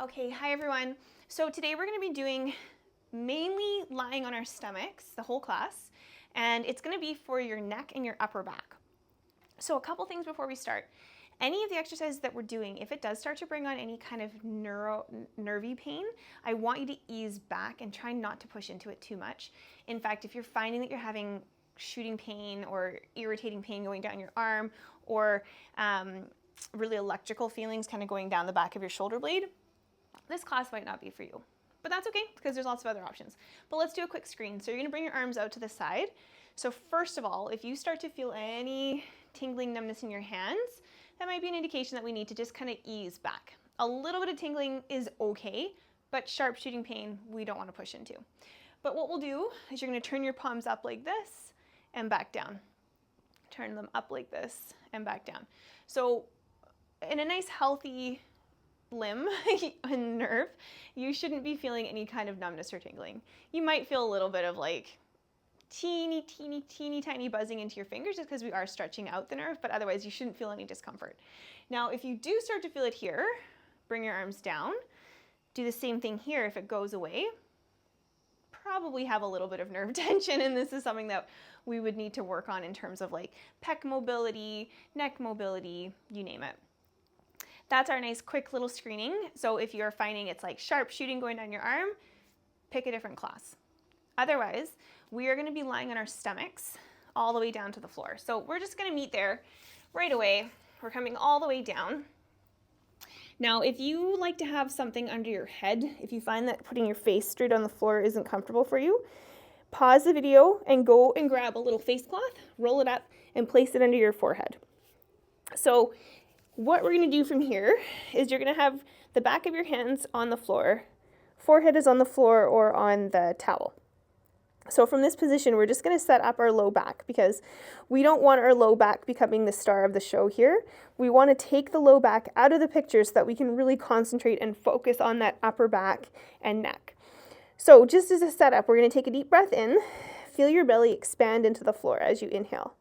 Okay, hi everyone. So today we're going to be doing mainly lying on our stomachs, the whole class, and it's going to be for your neck and your upper back. So a couple things before we start. Any of the exercises that we're doing, if it does start to bring on any kind of nervy pain, I want you to ease back and try not to push into it too much. In fact, if you're finding that you're having shooting pain or irritating pain going down your arm or really electrical feelings kind of going down the back of your shoulder blade, this class might not be for you, but that's okay because there's lots of other options. But let's do a quick screen. So you're gonna bring your arms out to the side. So first of all, if you start to feel any tingling numbness in your hands, that might be an indication that we need to just kind of ease back. A little bit of tingling is okay, but sharp shooting pain, we don't want to push into. But what we'll do is you're gonna turn your palms up like this and back down. Turn them up like this and back down. So in a nice healthy limb and nerve, you shouldn't be feeling any kind of numbness or tingling. You might feel a little bit of like teeny tiny buzzing into your fingers just because we are stretching out the nerve, but otherwise you shouldn't feel any discomfort. Now, if you do start to feel it here, bring your arms down. Do the same thing here. If it goes away, probably have a little bit of nerve tension, and this is something that we would need to work on in terms of like pec mobility, neck mobility, you name it. That's our nice quick little screening. So if you're finding it's like sharp shooting going down your arm, pick a different class. Otherwise, we are going to be lying on our stomachs all the way down to the floor. So we're just going to meet there right away. We're coming all the way down. Now, if you like to have something under your head, if you find that putting your face straight on the floor isn't comfortable for you, pause the video and go and grab a little face cloth, roll it up, and place it under your forehead. So what we're going to do from here is you're going to have the back of your hands on the floor, forehead is on the floor or on the towel. So from this position, we're just going to set up our low back because we don't want our low back becoming the star of the show here. We want to take the low back out of the picture so that we can really concentrate and focus on that upper back and neck. So just as a setup, we're going to take a deep breath in, feel your belly expand into the floor as you inhale.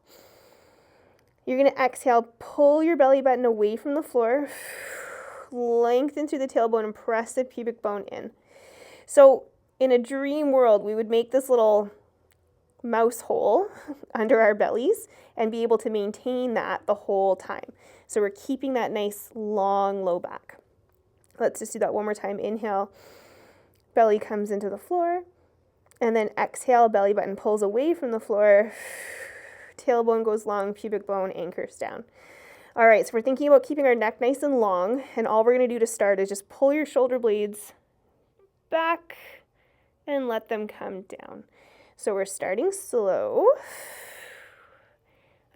You're going to exhale, pull your belly button away from the floor, lengthen through the tailbone and press the pubic bone in. So in a dream world, we would make this little mouse hole under our bellies and be able to maintain that the whole time. So we're keeping that nice long low back. Let's just do that one more time. Inhale, belly comes into the floor, and then exhale, belly button pulls away from the floor. Tailbone goes long, pubic bone anchors down. All right, so we're thinking about keeping our neck nice and long, and all we're going to do to start is just pull your shoulder blades back and let them come down. So we're starting slow.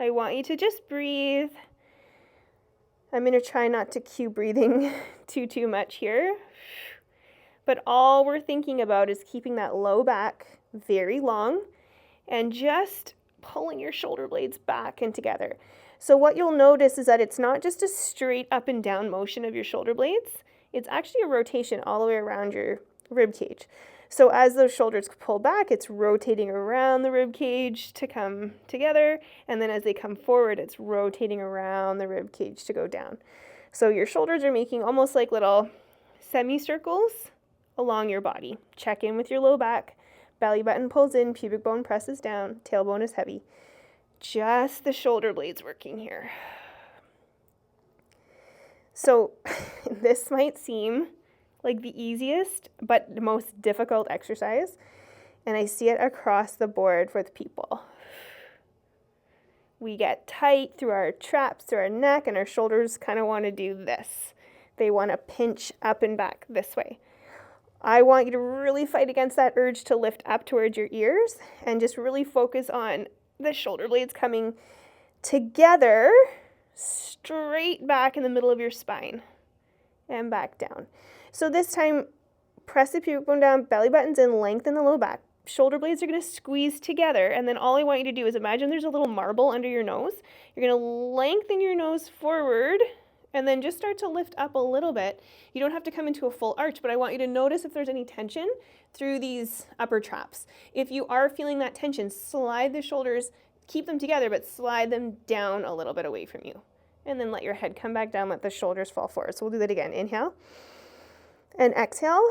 I want you to just breathe. I'm going to try not to cue breathing too much here, but all we're thinking about is keeping that low back very long and just pulling your shoulder blades back and together. So what you'll notice is that it's not just a straight up and down motion of your shoulder blades. It's actually a rotation all the way around your rib cage. So as those shoulders pull back, it's rotating around the rib cage to come together. And then as they come forward, it's rotating around the rib cage to go down. So your shoulders are making almost like little semicircles along your body. Check in with your low back. Belly button pulls in, pubic bone presses down, tailbone is heavy. Just the shoulder blades working here. So this might seem like the easiest but the most difficult exercise, and I see it across the board with people. We get tight through our traps, through our neck, and our shoulders kind of want to do this. They want to pinch up and back this way. I want you to really fight against that urge to lift up towards your ears and just really focus on the shoulder blades coming together, straight back in the middle of your spine and back down. So this time, press the pubic bone down, belly buttons in, lengthen the low back. Shoulder blades are going to squeeze together, and then all I want you to do is imagine there's a little marble under your nose. You're going to lengthen your nose forward and then just start to lift up a little bit. You don't have to come into a full arch, but I want you to notice if there's any tension through these upper traps. If you are feeling that tension, slide the shoulders, keep them together, but slide them down a little bit away from you. And then let your head come back down, let the shoulders fall forward. So we'll do that again. Inhale. And exhale,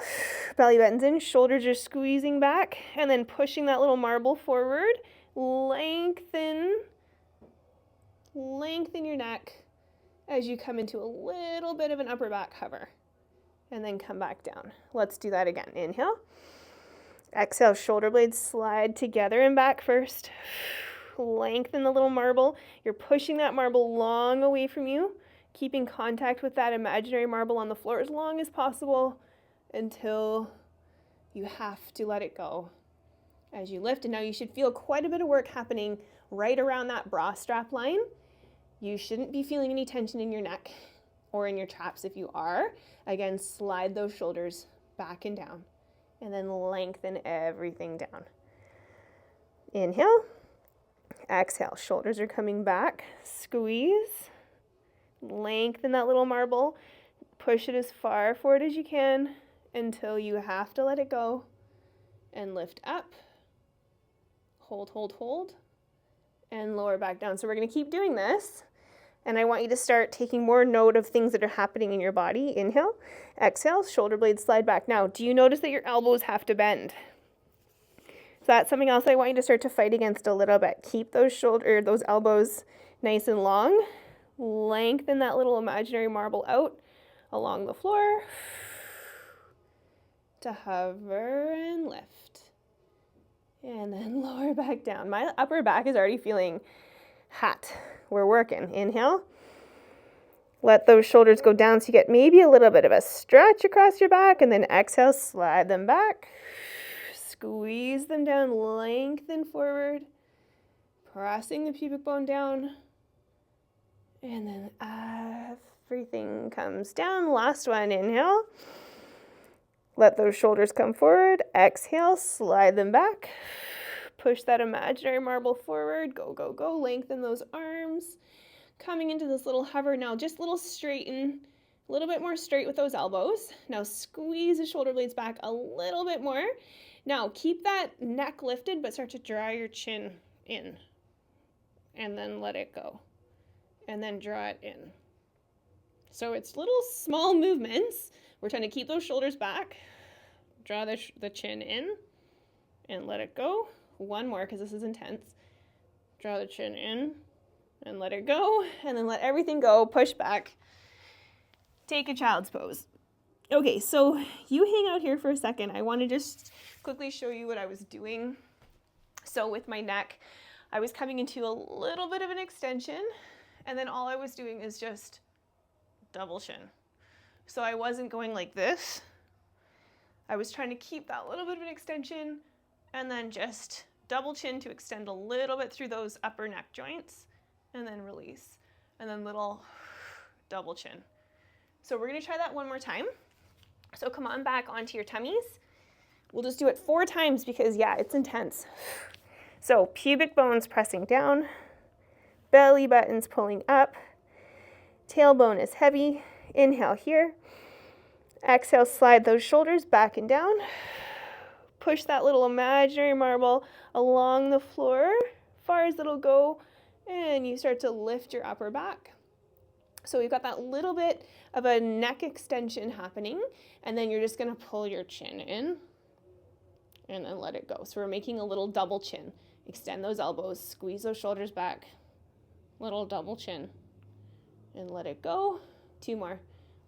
belly buttons in, shoulders are squeezing back, and then pushing that little marble forward. Lengthen your neck as you come into a little bit of an upper back hover. And then come back down. Let's do that again. Inhale. Exhale, shoulder blades slide together and back first. Lengthen the little marble. You're pushing that marble long away from you, keeping contact with that imaginary marble on the floor as long as possible until you have to let it go as you lift. And now you should feel quite a bit of work happening right around that bra strap line. You shouldn't be feeling any tension in your neck or in your traps. If you are, again, slide those shoulders back and down, and then lengthen everything down. Inhale. Exhale, shoulders are coming back. Squeeze. Lengthen that little marble. Push it as far forward as you can until you have to let it go. And lift up. Hold, hold, hold. And lower back down. So we're going to keep doing this. And I want you to start taking more note of things that are happening in your body. Inhale. Exhale, shoulder blades slide back. Now, do you notice that your elbows have to bend? So that's something else I want you to start to fight against a little bit. Keep those those elbows nice and long. Lengthen that little imaginary marble out along the floor to hover and lift. And then lower back down. My upper back is already feeling hot. We're working. Inhale. Let those shoulders go down so you get maybe a little bit of a stretch across your back, and then exhale, slide them back. Squeeze them down, lengthen forward, pressing the pubic bone down, and then everything comes down. Last one, inhale. Let those shoulders come forward. Exhale, slide them back. Push that imaginary marble forward. Go, go, go. Lengthen those arms. Coming into this little hover now, just a little straighten, a little bit more straight with those elbows. Now squeeze the shoulder blades back a little bit more. Now keep that neck lifted, but start to draw your chin in. And then let it go. And then draw it in. So it's little small movements. We're trying to keep those shoulders back. Draw the chin in and let it go. One more, because this is intense. Draw the chin in and let it go, and then let everything go. Push back. Take a child's pose. Okay, so you hang out here for a second. I want to just quickly show you what I was doing. So with my neck, I was coming into a little bit of an extension, and then all I was doing is just double chin. So I wasn't going like this. I was trying to keep that little bit of an extension, and then just double chin to extend a little bit through those upper neck joints, and then release, and then little double chin. So we're gonna try that one more time. So come on back onto your tummies. We'll just do it 4 times because yeah, it's intense. So pubic bones pressing down, belly buttons pulling up, tailbone is heavy. Inhale here. Exhale, slide those shoulders back and down. Push that little imaginary marble along the floor, far as it'll go, and you start to lift your upper back. So we've got that little bit of a neck extension happening, and then you're just gonna pull your chin in and then let it go. So we're making a little double chin. Extend those elbows, squeeze those shoulders back, little double chin, and let it go. 2 more,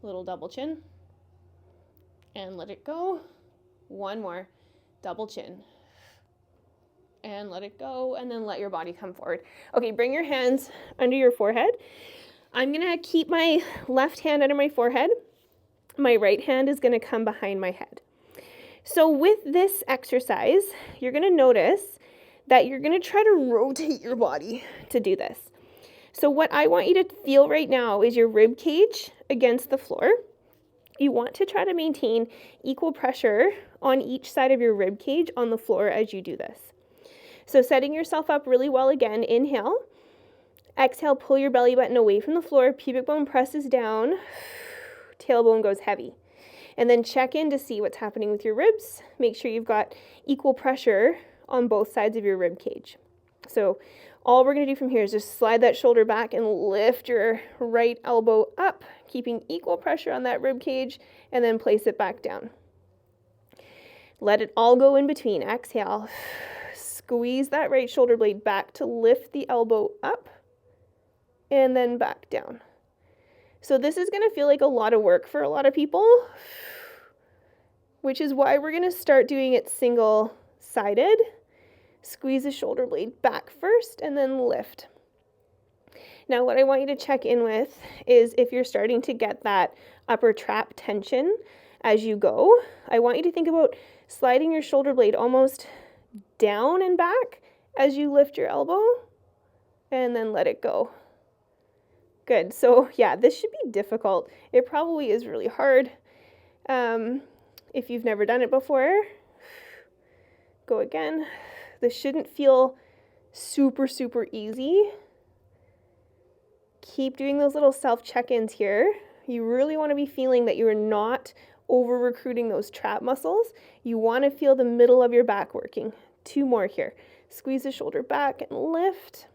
little double chin, and let it go. 1 more. Double chin and let it go, and then let your body come forward. Okay, bring your hands under your forehead. I'm gonna keep my left hand under my forehead. My right hand is gonna come behind my head. So with this exercise, you're gonna notice that you're gonna try to rotate your body to do this. So what I want you to feel right now is your rib cage against the floor. You want to try to maintain equal pressure on each side of your rib cage on the floor as you do this. So setting yourself up really well again, inhale. Exhale, pull your belly button away from the floor, pubic bone presses down, tailbone goes heavy. And then check in to see what's happening with your ribs. Make sure you've got equal pressure on both sides of your rib cage. So all we're gonna do from here is just slide that shoulder back and lift your right elbow up, keeping equal pressure on that rib cage, and then place it back down. Let it all go in between. Exhale. Squeeze that right shoulder blade back to lift the elbow up and then back down. So this is going to feel like a lot of work for a lot of people, which is why we're going to start doing it single-sided. Squeeze the shoulder blade back first and then lift. Now what I want you to check in with is if you're starting to get that upper trap tension as you go, I want you to think about sliding your shoulder blade almost down and back as you lift your elbow and then let it go. Good. So yeah, this should be difficult. It probably is really hard. If you've never done it before, go again. This shouldn't feel super, super easy. Keep doing those little self check-ins here. You really want to be feeling that you're not over recruiting those trap muscles. You want to feel the middle of your back working. 2 more here. Squeeze the shoulder back and lift.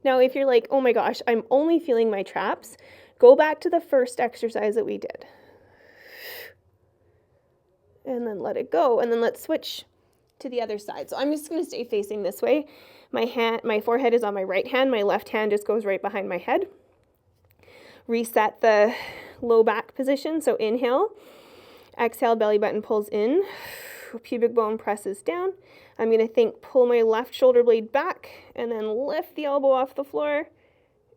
Now, if you're like, oh my gosh, I'm only feeling my traps, go back to the first exercise that we did. And then let it go. And then let's switch to the other side. So I'm just going to stay facing this way. My forehead is on my right hand. My left hand just goes right behind my head. Reset the low back position. So inhale. Exhale, belly button pulls in. Pubic bone presses down. I'm going to pull my left shoulder blade back and then lift the elbow off the floor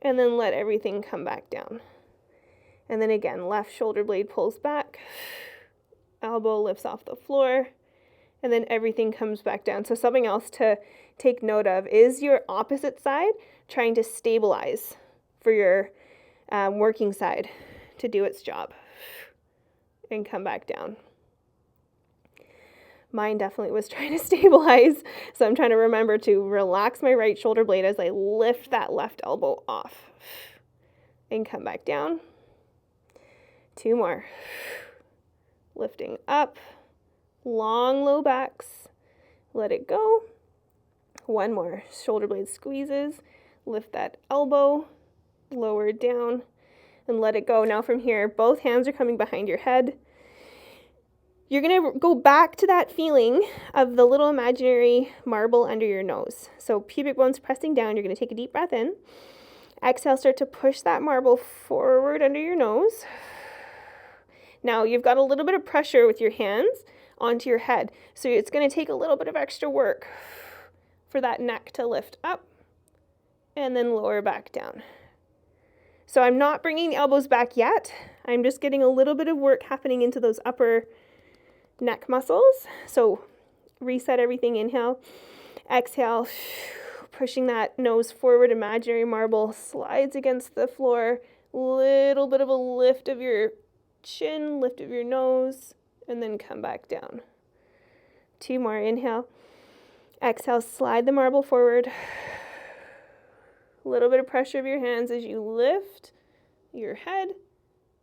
and then let everything come back down. And then again, left shoulder blade pulls back, elbow lifts off the floor, and then everything comes back down. So something else to take note of is your opposite side trying to stabilize for your working side to do its job and come back down. Mine definitely was trying to stabilize, so I'm trying to remember to relax my right shoulder blade as I lift that left elbow off and come back down. 2 more. Lifting up, long low backs, let it go. 1 more. Shoulder blade squeezes, lift that elbow, lower down, and let it go. Now from here, both hands are coming behind your head. You're going to go back to that feeling of the little imaginary marble under your nose. So pubic bones pressing down. You're going to take a deep breath in. Exhale, start to push that marble forward under your nose. Now you've got a little bit of pressure with your hands onto your head. So it's going to take a little bit of extra work for that neck to lift up and then lower back down. So I'm not bringing the elbows back yet. I'm just getting a little bit of work happening into those upper neck muscles. So reset everything, inhale, exhale, pushing that nose forward, imaginary marble slides against the floor, little bit of a lift of your chin, lift of your nose, and then come back down. 2 more, inhale, exhale, slide the marble forward, a little bit of pressure of your hands as you lift your head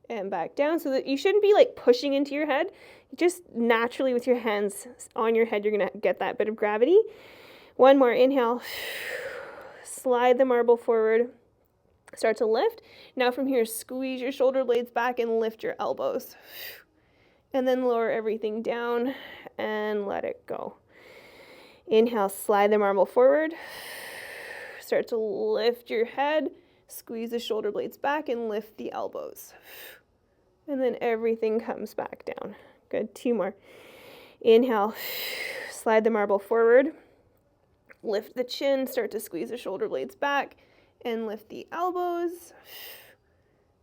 and back down, so that you shouldn't be like pushing into your head. Just naturally with your hands on your head, you're going to get that bit of gravity. 1 more, inhale, slide the marble forward, start to lift. Now from here, squeeze your shoulder blades back and lift your elbows. And then lower everything down and let it go. Inhale, slide the marble forward, start to lift your head, squeeze the shoulder blades back and lift the elbows. And then everything comes back down. Good. 2 more. Inhale, slide the marble forward, lift the chin, start to squeeze the shoulder blades back and lift the elbows.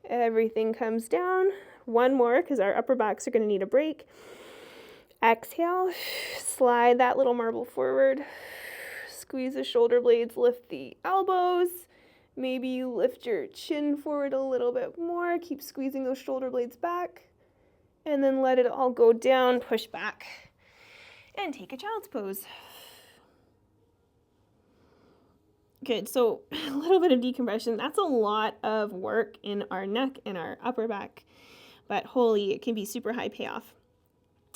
Everything comes down. 1 more, because our upper backs are going to need a break. Exhale, slide that little marble forward, squeeze the shoulder blades, lift the elbows. Maybe you lift your chin forward a little bit more, keep squeezing those shoulder blades back, and then let it all go down, push back, and take a child's pose. Good, so a little bit of decompression. That's a lot of work in our neck and our upper back, but holy, it can be super high payoff.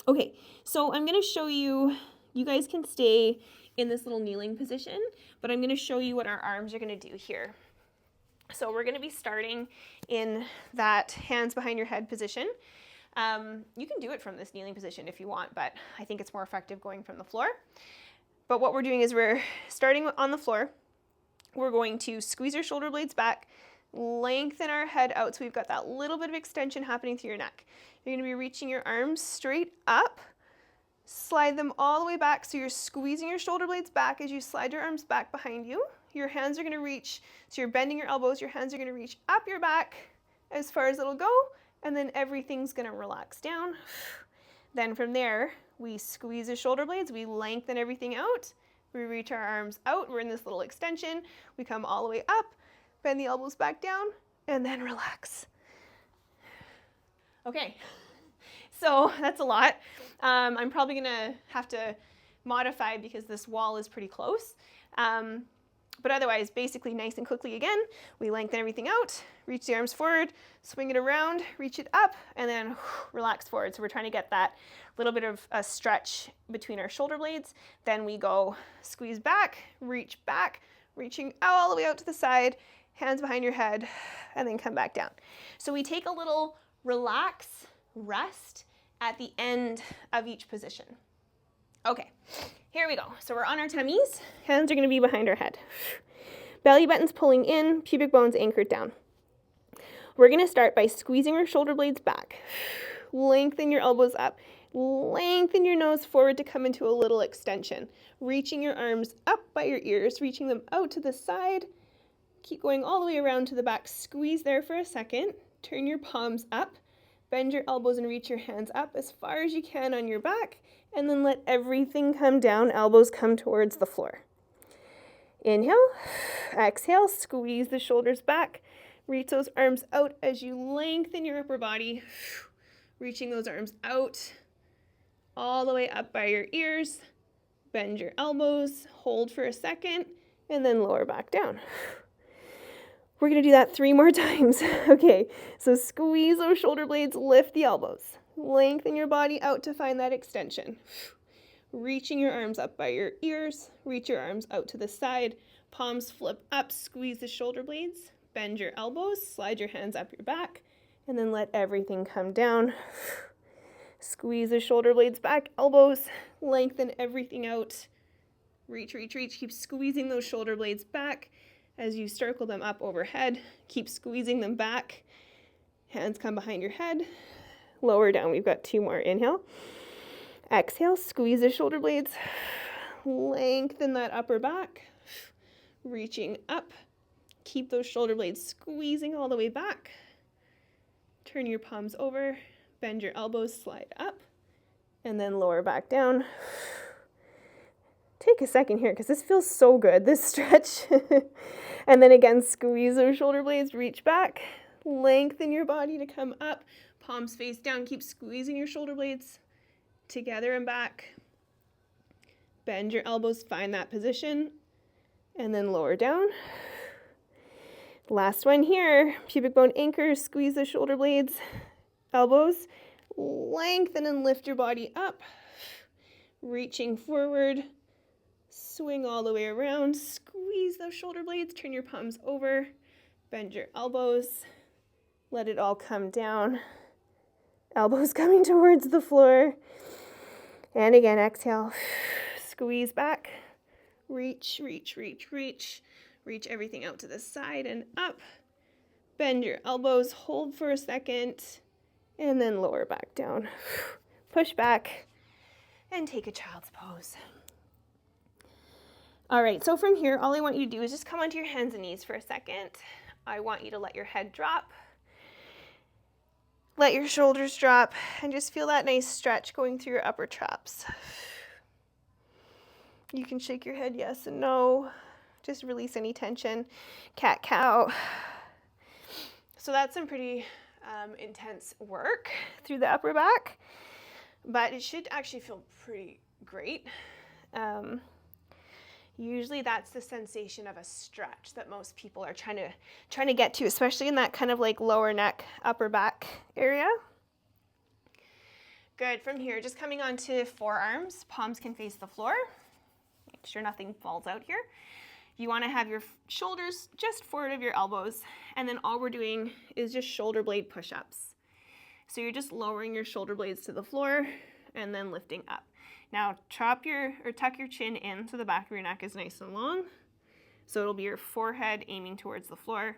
Okay, so I'm going to show you, you guys can stay in this little kneeling position, but I'm going to show you what our arms are going to do here. So we're gonna be starting in that hands behind your head position. You can do it from this kneeling position if you want, but I think it's more effective going from the floor. But what we're doing is we're starting on the floor. We're going to squeeze your shoulder blades back, lengthen our head out so we've got that little bit of extension happening through your neck. You're going to be reaching your arms straight up, slide them all the way back so you're squeezing your shoulder blades back as you slide your arms back behind you. Your hands are going to reach, so you're bending your elbows, your hands are going to reach up your back as far as it'll go, and then everything's going to relax down. Then from there, we squeeze the shoulder blades, we lengthen everything out, we reach our arms out, we're in this little extension, we come all the way up, bend the elbows back down, and then relax. Okay, so that's a lot. I'm probably gonna have to modify because this wall is pretty close. But otherwise, basically nice and quickly again, we lengthen everything out, reach the arms forward, swing it around, reach it up, and then relax forward. So we're trying to get that little bit of a stretch between our shoulder blades. Then we go squeeze back, reaching all the way out to the side, hands behind your head, and then come back down. So we take a little relax, rest at the end of each position. Okay, here we go. So we're on our tummies. Hands are going to be behind our head. Belly button's pulling in, pubic bones anchored down. We're going to start by squeezing our shoulder blades back. Lengthen your elbows up. Lengthen your nose forward to come into a little extension. Reaching your arms up by your ears, reaching them out to the side. Keep going all the way around to the back. Squeeze there for a second. Turn your palms up. Bend your elbows and reach your hands up as far as you can on your back. And then let everything come down, elbows come towards the floor. Inhale, exhale, squeeze the shoulders back, reach those arms out as you lengthen your upper body, reaching those arms out, all the way up by your ears, bend your elbows, hold for a second, and then lower back down. We're gonna do that 3 more times. Okay, so squeeze those shoulder blades, lift the elbows. Lengthen your body out to find that extension. Reaching your arms up by your ears, reach your arms out to the side, palms flip up, squeeze the shoulder blades, bend your elbows, slide your hands up your back, and then let everything come down. Squeeze the shoulder blades back, elbows, lengthen everything out. Reach, keep squeezing those shoulder blades back as you circle them up overhead. Keep squeezing them back. Hands come behind your head. Lower down, we've got 2 more. Inhale, exhale, squeeze the shoulder blades, lengthen that upper back, reaching up, keep those shoulder blades squeezing all the way back, turn your palms over, bend your elbows, slide up, and then lower back down. Take a second here because this feels so good, this stretch. And then again, squeeze those shoulder blades, reach back, lengthen your body to come up, palms face down, keep squeezing your shoulder blades together and back. Bend your elbows, find that position, and then lower down. Last one here, pubic bone anchor, squeeze the shoulder blades, elbows, lengthen and lift your body up, reaching forward, swing all the way around, squeeze those shoulder blades, turn your palms over, bend your elbows, let it all come down. Elbows coming towards the floor. And again, exhale. Squeeze back. Reach. Reach everything out to the side and up. Bend your elbows. Hold for a second. And then lower back down. Push back. And take a child's pose. All right, so from here, all I want you to do is just come onto your hands and knees for a second. I want you to let your head drop. Let your shoulders drop and just feel that nice stretch going through your upper traps. You can shake your head yes and no. Just release any tension. Cat-cow. So that's some pretty intense work through the upper back, but it should actually feel pretty great. Usually that's the sensation of a stretch that most people are trying to get to, especially in that kind of like lower neck, upper back area. Good. From here, just coming onto forearms, palms can face the floor. Make sure nothing falls out here. You want to have your shoulders just forward of your elbows, and then all we're doing is just shoulder blade push-ups. So you're just lowering your shoulder blades to the floor and then lifting up. Now tuck your chin in so the back of your neck is nice and long. So it'll be your forehead aiming towards the floor.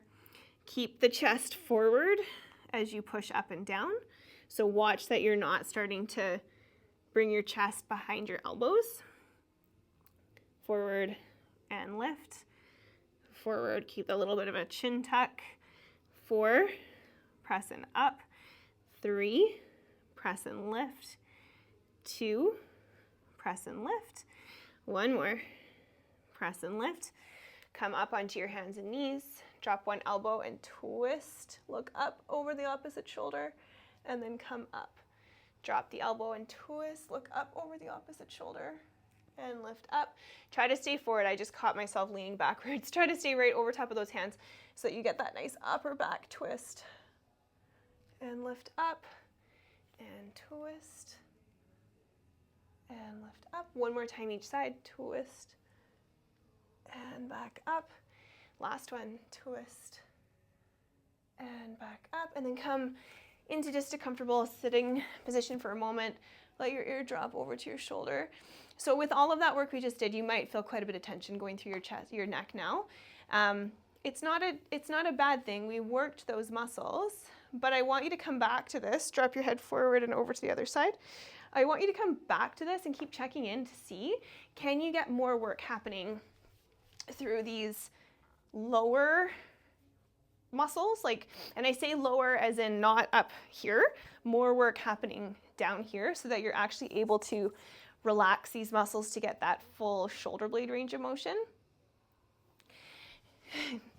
Keep the chest forward as you push up and down. So watch that you're not starting to bring your chest behind your elbows. Forward and lift. Forward, keep a little bit of a chin tuck. 4, press and up. 3, press and lift. 2, press and lift. 1 more, press and lift. Come up onto your hands and knees. Drop one elbow and twist. Look up over the opposite shoulder and then come up. Drop the elbow and twist. Look up over the opposite shoulder and lift up. Try to stay forward. I just caught myself leaning backwards. Try to stay right over top of those hands so that you get that nice upper back twist. And lift up and twist and lift up. One more time each side. Twist and back up. Last one. Twist and back up. And then come into just a comfortable sitting position for a moment. Let your ear drop over to your shoulder. So with all of that work we just did, you might feel quite a bit of tension going through your chest, your neck now. It's not a bad thing. We worked those muscles, but I want you to come back to this. Drop your head forward and over to the other side. I want you to come back to this and keep checking in to see, can you get more work happening through these lower muscles? And I say lower as in not up here, more work happening down here so that you're actually able to relax these muscles to get that full shoulder blade range of motion.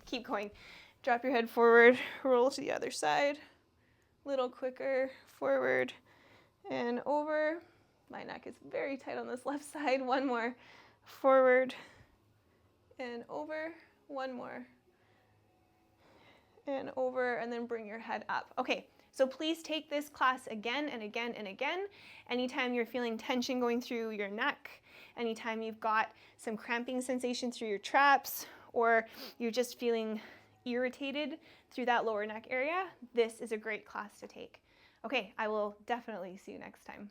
Keep going. Drop your head forward, roll to the other side. Little quicker, forward and over. My neck is very tight on this left side. One more. Forward and over. One more. And over, and then bring your head up. Okay, so please take this class again and again and again. Anytime you're feeling tension going through your neck, anytime you've got some cramping sensation through your traps, or you're just feeling irritated through that lower neck area, this is a great class to take. Okay, I will definitely see you next time.